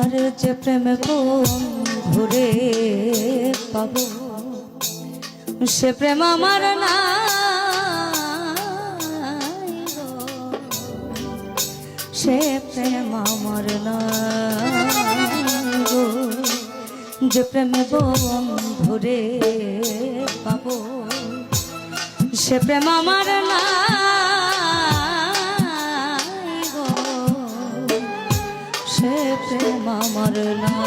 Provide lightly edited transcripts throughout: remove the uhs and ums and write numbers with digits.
আর যে প্রেমে ঘুরে পাবো সে প্রেম আমার নাই গো, সে প্রেম আমার নাই গো, যে প্রেমে ঘুরে পাবো সে প্রেম আমার নাই গো, সে প্রেম আমার নাই।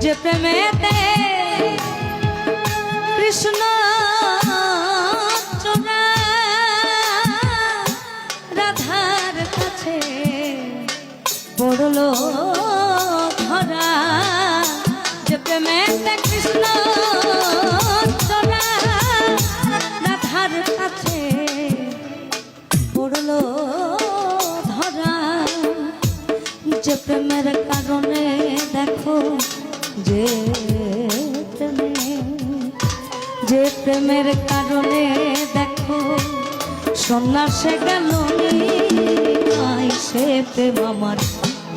যে প্রেমেতে কৃষ্ণ চোরা রাধার কাছে পড়লো ধরা, যে প্রেমেতে কৃষ্ণ চোরা রাধার কাছে পড়লো ধরা, যে প্রেমের কারণে দেখো যে প্রেমের কারণে দেখো সন্ন্যাসে গেল নাই, সে প্রেম আমার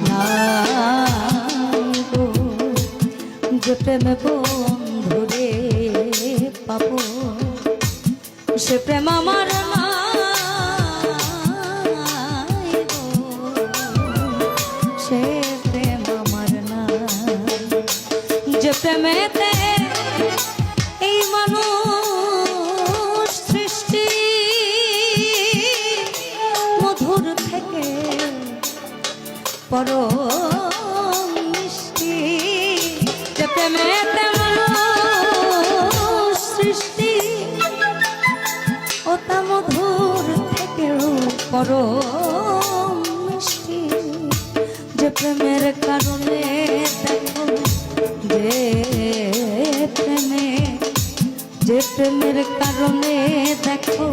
নাই গো, যে প্রেমে বন্ধুরে পাবো সে প্রেম আমার নাই গো, সে প্রেম আমার নাই। যে প্রেমেতে এই মানুষ সৃষ্টি মধুর থেকে পরম মিষ্টি, যে প্রেমেতে মানুষ সৃষ্টি ওটা মধুর থেকেও পরম মিষ্টি, যে প্রেমের কারণে দেখো যে প্রেমের কারণে দেখো,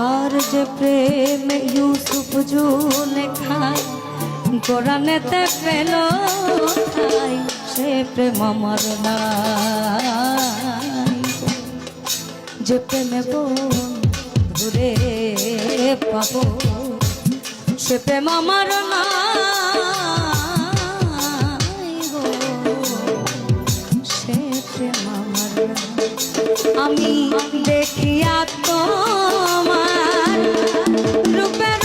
আর যে প্রেম ইউসুফ জুলেখায় কোরআনেতে পেল ঠাই, সে প্রেম আমার নাই, যে প্রেমে ঘুরে পাবো সে প্রেম আমার নাই গো, সে প্রেম আমার নাই। আমি দেখিয়া তোমার রূপের